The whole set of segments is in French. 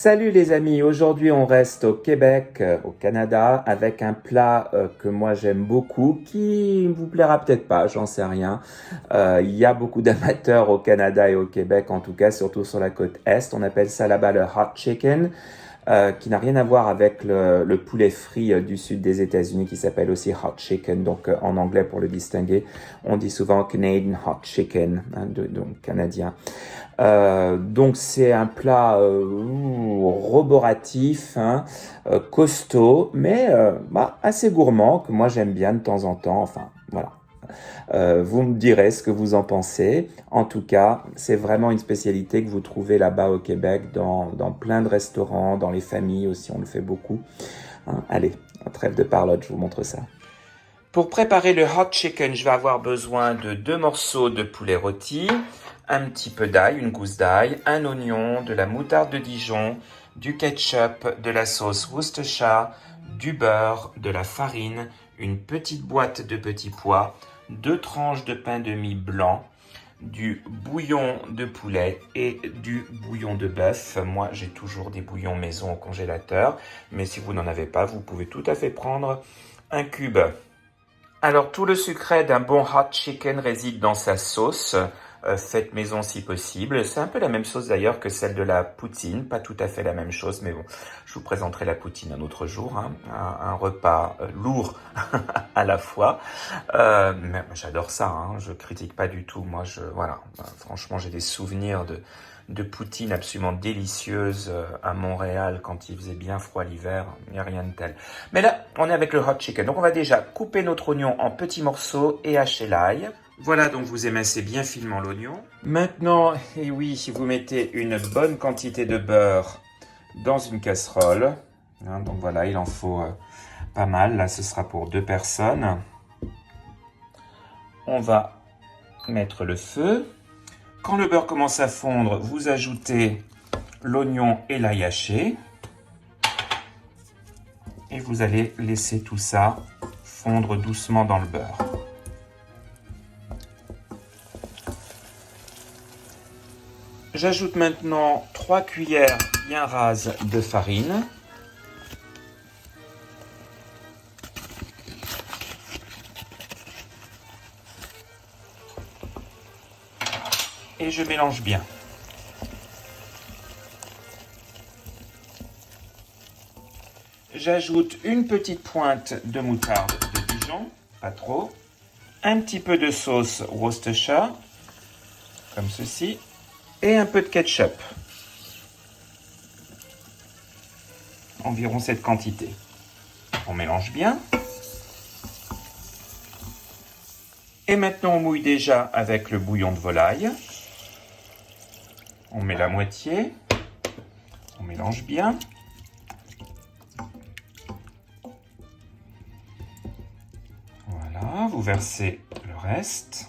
Salut les amis, aujourd'hui on reste au Québec, au Canada, avec un plat que moi j'aime beaucoup, qui ne vous plaira peut-être pas, j'en sais rien. Il y a beaucoup d'amateurs au Canada et au Québec, en tout cas, surtout sur la côte Est. On appelle ça là-bas le hot chicken, qui n'a rien à voir avec le poulet frit du sud des États-Unis, qui s'appelle aussi hot chicken. Donc en anglais, pour le distinguer, on dit souvent Canadian hot chicken, hein, donc canadien. Donc c'est un plat roboratif, hein, costaud, mais assez gourmand, que moi j'aime bien de temps en temps. Enfin, voilà. Vous me direz ce que vous en pensez. En tout cas, c'est vraiment une spécialité que vous trouvez là-bas au Québec, dans plein de restaurants, dans les familles aussi, on le fait beaucoup. Hein, allez, trêve de parlotte, je vous montre ça. Pour préparer le hot chicken, je vais avoir besoin de 2 morceaux de poulet rôti, un petit peu d'ail, une gousse d'ail, un oignon, de la moutarde de Dijon, du ketchup, de la sauce Worcestershire, du beurre, de la farine, une petite boîte de petits pois, 2 tranches de pain de mie blanc, du bouillon de poulet et du bouillon de bœuf. Moi, j'ai toujours des bouillons maison au congélateur, mais si vous n'en avez pas, vous pouvez tout à fait prendre un cube. Alors, tout le secret d'un bon hot chicken réside dans sa sauce, faite maison si possible. C'est un peu la même sauce d'ailleurs que celle de la poutine, pas tout à fait la même chose, mais bon, je vous présenterai la poutine un autre jour, hein, un repas lourd à la fois. Mais j'adore ça, hein, je critique pas du tout. Moi, voilà, franchement, j'ai des souvenirs de poutine absolument délicieuse à Montréal quand il faisait bien froid l'hiver, il n'y a rien de tel. Mais là, on est avec le hot chicken, donc on va déjà couper notre oignon en petits morceaux et hacher l'ail. Voilà, donc vous émincez bien finement l'oignon. Maintenant, et oui, vous mettez une bonne quantité de beurre dans une casserole. Hein, donc voilà, il en faut pas mal, là ce sera pour 2 personnes. On va mettre le feu. Quand le beurre commence à fondre, vous ajoutez l'oignon et l'ail haché. Et vous allez laisser tout ça fondre doucement dans le beurre. J'ajoute maintenant 3 cuillères bien rases de farine. Et je mélange bien. J'ajoute une petite pointe de moutarde de Dijon, pas trop. Un petit peu de sauce Worcestershire, comme ceci. Et un peu de ketchup. Environ cette quantité. On mélange bien. Et maintenant, on mouille déjà avec le bouillon de volaille. On met la moitié. On mélange bien. Voilà, vous versez le reste.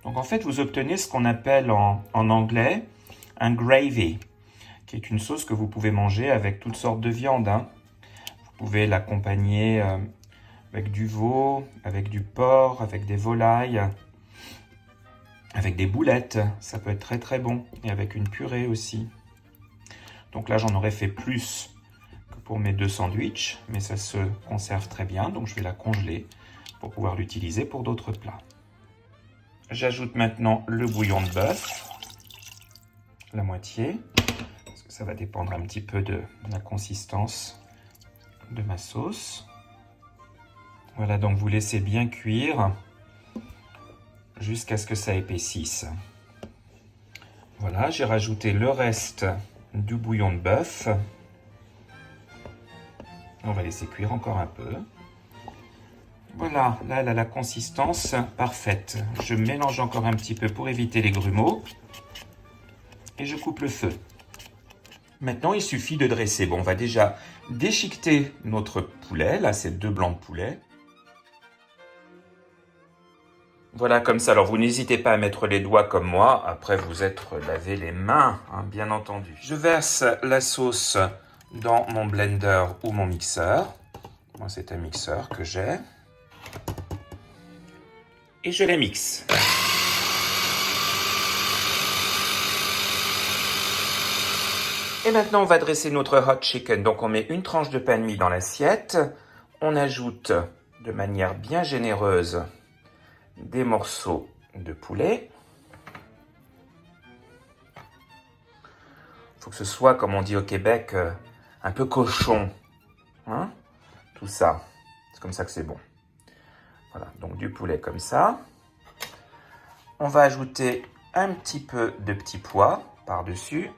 Donc en fait, vous obtenez ce qu'on appelle en anglais un gravy, qui est une sauce que vous pouvez manger avec toutes sortes de viandes. Hein. Vous pouvez l'accompagner avec du veau, avec du porc, avec des volailles, avec des boulettes. Ça peut être très très bon. Et avec une purée aussi. Donc là, j'en aurais fait plus que pour mes 2 sandwichs, mais ça se conserve très bien. Donc je vais la congeler pour pouvoir l'utiliser pour d'autres plats. J'ajoute maintenant le bouillon de bœuf, la moitié, parce que ça va dépendre un petit peu de la consistance de ma sauce. Voilà, donc vous laissez bien cuire jusqu'à ce que ça épaississe. Voilà, j'ai rajouté le reste du bouillon de bœuf. On va laisser cuire encore un peu. Voilà, là elle a la consistance parfaite. Je mélange encore un petit peu pour éviter les grumeaux. Et je coupe le feu. Maintenant, il suffit de dresser. Bon, on va déjà déchiqueter notre poulet. Là, c'est 2 blancs de poulet. Voilà, comme ça. Alors, vous n'hésitez pas à mettre les doigts comme moi. Après, vous être lavé les mains, hein, bien entendu. Je verse la sauce dans mon blender ou mon mixeur. Moi, c'est un mixeur que j'ai. Et je les mixe. Et maintenant, on va dresser notre hot chicken. Donc, on met une tranche de pain de mie dans l'assiette. On ajoute de manière bien généreuse des morceaux de poulet. Il faut que ce soit, comme on dit au Québec, un peu cochon. Hein? Tout ça. C'est comme ça que c'est bon. Voilà, donc du poulet comme ça. On va ajouter un petit peu de petits pois par-dessus.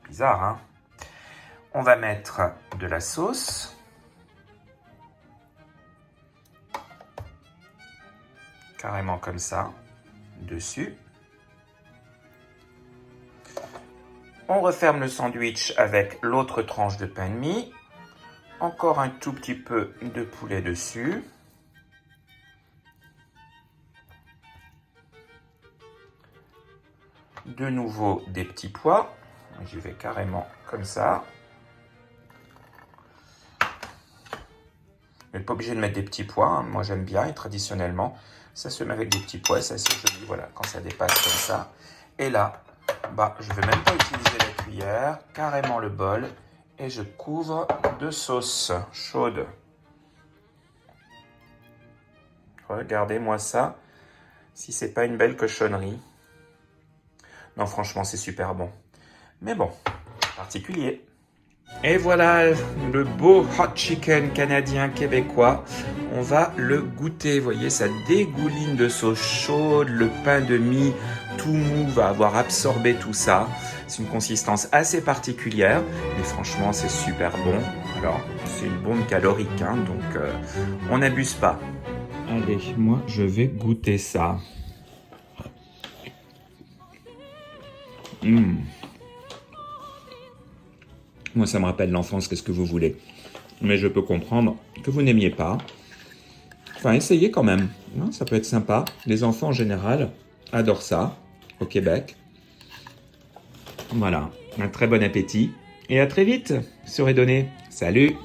Bizarre, hein? On va mettre de la sauce. Carrément comme ça, dessus. On referme le sandwich avec l'autre tranche de pain de mie. Encore un tout petit peu de poulet dessus. De nouveau des petits pois. J'y vais carrément comme ça. Vous n'êtes pas obligé de mettre des petits pois. Hein. Moi, j'aime bien et traditionnellement, ça se met avec des petits pois. Ça, c'est joli. Voilà, quand ça dépasse comme ça. Et là, je ne vais même pas utiliser la cuillère. Carrément le bol. Et je couvre de sauce chaude. Regardez-moi ça. Si c'est pas une belle cochonnerie. Non, franchement, c'est super bon. Mais bon, particulier. Et voilà le beau hot chicken canadien québécois. On va le goûter. Vous voyez, ça dégouline de sauce chaude. Le pain de mie tout mou va avoir absorbé tout ça. C'est une consistance assez particulière. Mais franchement, c'est super bon. Alors, c'est une bombe calorique, hein, donc on n'abuse pas. Allez, moi, je vais goûter ça. Moi, ça me rappelle l'enfance, qu'est-ce que vous voulez. Mais je peux comprendre que vous n'aimiez pas. Enfin, essayez quand même. Hein, ça peut être sympa. Les enfants, en général, adorent ça, au Québec. Voilà, un très bon appétit. Et à très vite sur Edonné. Salut!